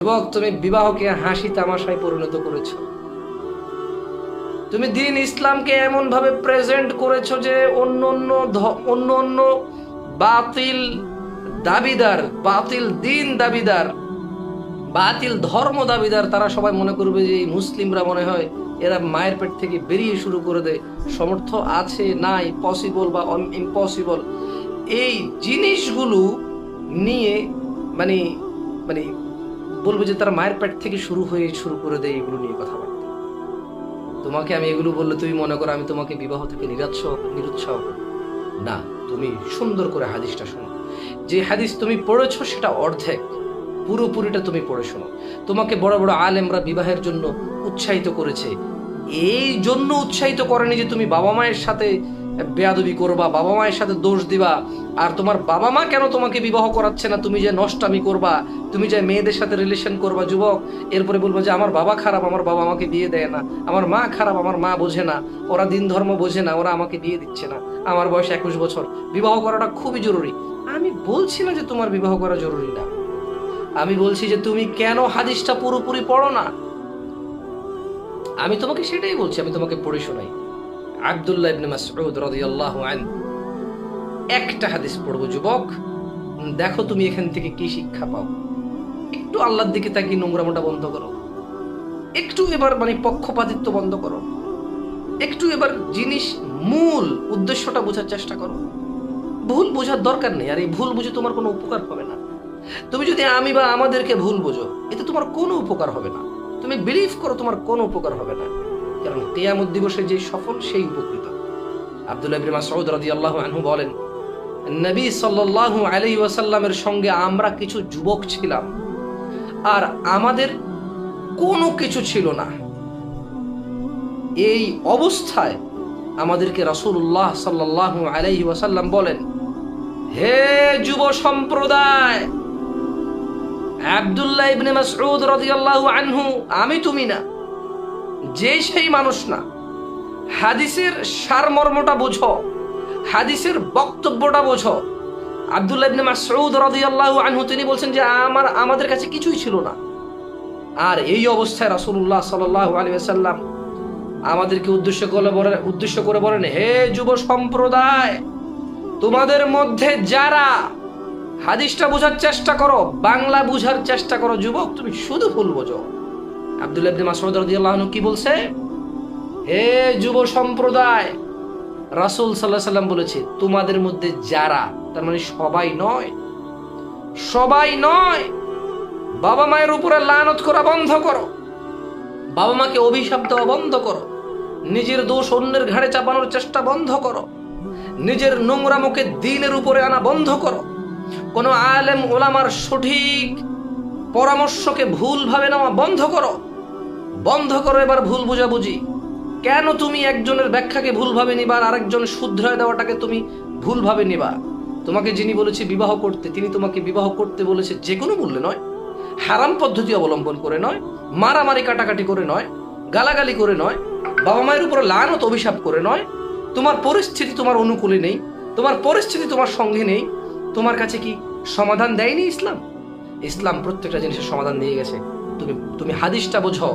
যুবক, তুমি বিবাহকে হাসি তামাশায় পরিণত করেছো। তুমি দিন ইসলামকে এমন ভাবে প্রেজেন্ট করেছো যে অন্য অন্য বাতিল দাবিদার, বাতিল দিন দাবিদার, বাতিল ধর্ম দাবিদার, তারা সবাই মনে করবে যে এই মুসলিমরা মনে হয় এরা মায়ের পেট থেকে বেরিয়ে শুরু করে দেয়, সমর্থ আছে নাই, পসিবল বা ইম্পসিবল, এই জিনিসগুলো নিয়ে মানে মানে বলবো যে তারা মায়ের পেট থেকে শুরু করে দেয় এগুলো নিয়ে কথাবার্তা। তোমাকে আমি এগুলো বললে তুমি মনে করো আমি তোমাকে বিবাহ থেকে নিরুৎসাহ করি না। তুমি সুন্দর করে হাদিসটা শোনো। যে হাদিস তুমি পড়েছো সেটা অর্ধেক, পুরোপুরিটা তুমি পড়ে শোনো। তোমাকে বড় বড় আলেমরা বিবাহের জন্য উৎসাহিত করেছে, এই জন্য উৎসাহিত করেনি যে তুমি বাবা মায়ের সাথে বেয়াদবি করবা, বাবা মায়ের সাথে দোষ দিবা, আর তোমার বাবা মা কেন তোমাকে বিবাহ করাচ্ছে না, তুমি যে নষ্টামি করবা, তুমি যে মেয়েদের সাথে রিলেশন করবা যুবক, এরপরে বলবো যে আমার বাবা খারাপ, আমার বাবা আমাকে বিয়ে দেয় না, আমার মা খারাপ, আমার মা বোঝে না, ওরা দিন ধর্ম বোঝে না, ওরা আমাকে বিয়ে দিচ্ছে না, আমার বয়স 21 বছর, বিবাহ করাটা খুবই জরুরি। আমি বলছি না যে তোমার বিবাহ করা জরুরি না, আমি বলছি যে তুমি কেন হাদিসটা পুরোপুরি পড়ো না। আমি তোমাকে সেটাই বলছি, আমি তোমাকে পড়ে শোনাই। আব্দুল্লাহ ইবনে মাসউদ রাদিয়াল্লাহু আনহু, একটা হাদিস পড়বো যুবক, দেখো তুমি এখান থেকে কি শিক্ষা পাও। একটু আল্লাহর দিকে তাকিয়ে নোংরামোটা বন্ধ করো, একটু এবার পক্ষপাতিত্ব বন্ধ করো, একটু এবার জিনিস মূল উদ্দেশ্যটা বোঝার চেষ্টা করো। ভুল বোঝার দরকার নেই, আর এই ভুল বুঝে তোমার কোনো উপকার হবে না। তুমি যদি আমি বা আমাদেরকে ভুল বোঝো, এতে তোমার কোনো উপকার হবে না। তুমি বিলিভ করো তোমার কোনো উপকার হবে না, কারণ কিয়ামত দিবসে যে সফল সেই উপকৃত। আব্দুল্লাহ ইবনে মাসউদ রাদিয়াল্লাহু আনহু বলেন, নবী সাল্লাল্লাহু আলাইহি ওয়াসাল্লামের সঙ্গে আমরা কিছু যুবক ছিলাম, আর আমাদের কোনো কিছু ছিল না। এই অবস্থায় আমাদেরকে রাসূলুল্লাহ সাল্লাল্লাহু আলাইহি ওয়াসাল্লাম বলেন, হে যুব সম্প্রদায়, আব্দুল্লাহ ইবনে মাসউদ রাদিয়াল্লাহু আনহু আমি তুমি না, যে সেই মানুষ না। হাদিসের সারমর্মটা বোঝো, হাদিসের বক্তব্যটা বোঝো। আব্দুল্লাহ ইবনে মাসউদ রাদিয়াল্লাহু আনহু তিনি বলছেন যে আমাদের কাছে কিছুই ছিল না, আর এই অবস্থায় রাসূলুল্লাহ সাল্লাল্লাহু আলাইহি ওয়াসাল্লাম আমাদেরকে উদ্দেশ্য করে বলেন, হে যুব সম্প্রদায়, তোমাদের মধ্যে যারা, হাদিসটা বোঝার চেষ্টা করো, বাংলা বুঝার চেষ্টা করো যুবক, তুমি শুধু ভুল বোঝো। আব্দুল্লাহ ইবনে মাসউদ রাদিয়াল্লাহু আনহু কি বলছে? হে যুব সম্প্রদায়, রাসূল সাল্লাল্লাহু আলাইহি ওয়াসাল্লাম বলেছে তোমাদের মধ্যে যারা, তার মানে সবাই নয়, সবাই নয়। বাবা মায়ের উপরে লানত করা বন্ধ করো, বাবা মাকে অভিশাপ দেওয়া বন্ধ করো, নিজের দোষ অন্যের ঘাড়ে চাপানোর চেষ্টা বন্ধ করো, নিজের নোংরামুখে দ্বীনের উপরে আনা বন্ধ করো, কোন আলেম ওলামার সঠিক পরামর্শকে ভুল ভাবে নেওয়া বন্ধ করো, বন্ধ করো এবার ভুল বুঝাবুঝি। কেন তুমি একজনের ব্যাখ্যাকে ভুল ভাবে নিবা আর আরেকজন শুধরায় দেওয়াটাকে তুমি ভুল ভাবে নিবা? তোমাকে যিনি বলেছে বিবাহ করতে, তিনি তোমাকে বিবাহ করতে বলেছে যে কোনো মূল্যে নয়, হারাম পদ্ধতি অবলম্বন করে নয়, মারামারি কাটাকাটি করে নয়, গালাগালি করে নয়, বাবা মায়ের উপর লানত অভিশাপ করে নয়। তোমার পরিস্থিতি তোমার অনুকূলে নেই, তোমার পরিস্থিতি তোমার সঙ্গে নেই, তোমার কাছে কি সমাধান দেয়নি ইসলাম? ইসলাম প্রত্যেকটা জিনিসের সমাধান দিয়ে গেছে। তুমি হাদিসটা বোঝো।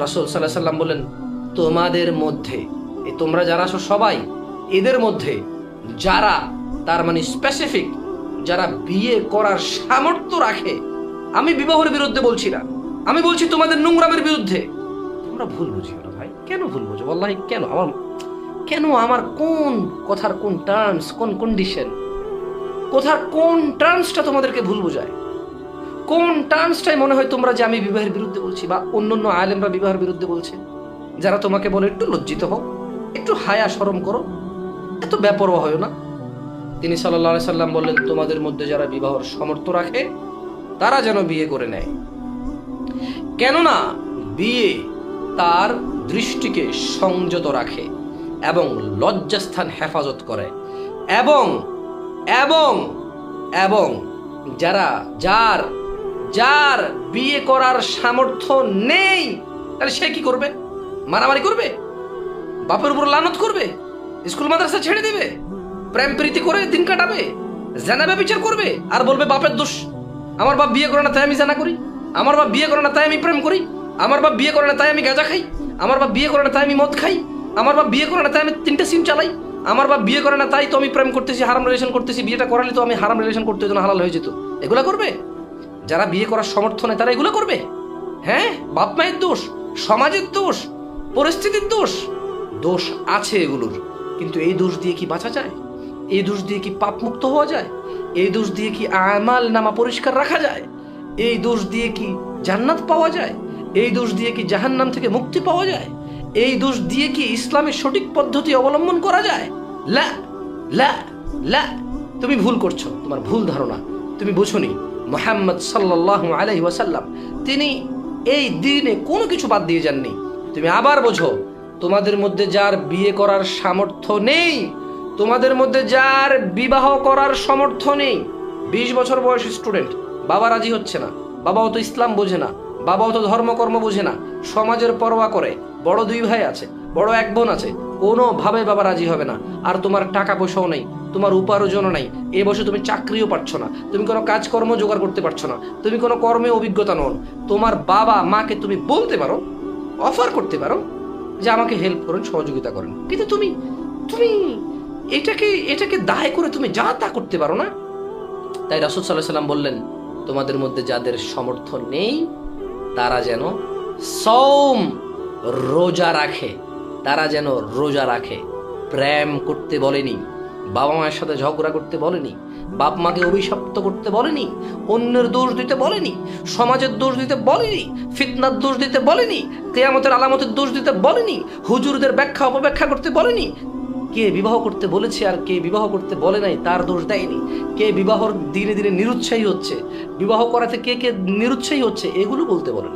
রাসূল সাল্লাল্লাহু আলাইহি ওয়াসাল্লাম বলেন, তোমাদের মধ্যে, এই তোমরা যারা আছো সবাই, এদের মধ্যে যারা, তার মানে স্পেসিফিক, যারা বিয়ে করার সামর্থ্য রাখে, আমি বিবাহের বিরুদ্ধে বলছি না, আমি বলছি তোমাদের নোংরামের বিরুদ্ধে। তোমরা ভুল বুঝিও না ভাই। কেন ভুল বুঝো? ওয়াল্লাহি কেন আমার কোন কথার কোন টার্মস, কোন কন্ডিশন, কথার কোন টার্মসটা তোমাদেরকে ভুল বোঝায়? কোন টার্মসটাই মনে হয় তোমরা যে আমি বিবাহের বিরুদ্ধে বলছি বা অন্যান্য আলেমরা বিবাহের বিরুদ্ধে বলছে? যারা তোমাকে বলে একটু লজ্জিত হও, একটু হায়া শরম করো, এত বেপরোয়া হয় না। তিনি সাল্লাল্লাহু আলাইহি সাল্লাম বললেন, তোমাদের মধ্যে যারা বিবাহের সামর্থ্য রাখে তারা যেন বিয়ে করে নেয়, কেননা বিয়ে তার দৃষ্টিকে সংযত রাখে এবং লজ্জাস্থান হেফাজত করে, এবং এবং এবং যার বিয়ে করার সামর্থ্য নেই, তাহলে সে কি করবে? মারামারি করবে, বাপের উপর লানত করবে, স্কুল মাদ্রাসা ছেড়ে দিবে, প্রেম প্রীতি করে দিন কাটাবে, জানা ব্যভিচার করবে, আর বলবে বাপের দোষ, আমার বাপ বিয়ে করে না তাই আমি জানা করি, আমার বাপ বিয়ে করে না তাই আমি প্রেম করি, আমার বাপ বিয়ে করে না তাই আমি গাঁজা খাই, আমার বাপ বিয়ে করে না তাই আমি মদ খাই, আমার বাপ বিয়ে করে না তাই আমি 3টে সিম চালাই, আমার বাপ বিয়ে করে না তাই তো আমি প্রেম করতেছি, হারাম রিলেশন করতেছি, বিয়েটা করালে তো আমি হারাম রিলেশন করতে হতো না, হালাল হয়ে যেত। এগুলা করবে? যারা বিয়ে করার সমর্থ নেই তারা এগুলো করবে? হ্যাঁ, বাপ মায়ের দোষ, সমাজের দোষ, পরিস্থিতির দোষ, দোষ আছে এগুলোর। কিন্তু এই দোষ দিয়ে কি বাঁচা যায়? এই দোষ দিয়ে কি পাপ মুক্ত হওয়া যায়? এই দোষ দিয়ে কি আমাল নামা পরিষ্কার রাখা যায়? এই দোষ দিয়ে কি জান্নাত পাওয়া যায়? এই দোষ দিয়ে কি জাহান্নাম থেকে মুক্তি পাওয়া যায়? এই দোষ দিয়ে কি ইসলামের সঠিক পদ্ধতি অবলম্বন করা যায়? লা লা লা, তুমি ভুল করছো, তোমার ভুল ধারণা, তুমি বুঝোনি। মুহাম্মদ সাল্লাল্লাহু আলাইহি ওয়াসাল্লাম তিনি এই দিনে কোনো কিছু বাদ দিয়ে যাননি। তুমি আবার বোঝো, তোমাদের মধ্যে যার বিয়ে করার সামর্থ্য নেই, তোমাদের মধ্যে যার বিবাহ করার সামর্থ্য নেই, 20 বছর বয়সী স্টুডেন্ট, বাবা রাজি হচ্ছে না, বাবাও তো ইসলাম বোঝে না, বাবাও তো ধর্মকর্ম বোঝে না, সমাজের পরোয়া করে, বড় 2 ভাই আছে, বড় 1 বোন আছে, কোনোভাবে বাবা রাজি হবে না। আর তোমার টাকা পয়সাও নেই, তোমার উপার্জনও নাই, এ বছর তুমি চাকরিও পাচ্ছ না, তুমি কোনো কাজকর্ম জোগাড় করতে পারছো না, তুমি কোনো কর্মে অভিজ্ঞতা নন। তোমার বাবা মাকে তুমি বলতে পারো, অফার করতে পারো যে আমাকে হেল্প করুন, সহযোগিতা করেন, কিন্তু তুমি তুমি এটাকে দায় করে তুমি যা তা করতে পারো না। তাই রাসূল সাল্লাল্লাহু আলাইহি সাল্লাম বললেন, তোমাদের মধ্যে যাদের সমর্থন নেই তারা যেন সওম রোজা রাখে, তারা যেন রোজা রাখে। প্রেম করতে বলেনি, বাবা মায়ের সাথে ঝগড়া করতে বলেনি, বাপ মাকে অভিশপ্ত করতে বলেনি, অন্যের দোষ দিতে বলেনি, সমাজের দোষ দিতে বলেনি, ফিতনার দোষ দিতে বলেনি, কিয়ামতের আলামতের দোষ দিতে বলেনি, হুজুরদের ব্যাখ্যা অপব্যাখ্যা করতে বলেনি। কে বিবাহ করতে বলেছে আর কে বিবাহ করতে বলে নাই তার দোষ দেয়নি। কে বিবাহর দিনে দিনে নিরুৎসাহী হচ্ছে, বিবাহ করাতে কে কে নিরুৎসাহী হচ্ছে, এগুলো বলতে বলেনি।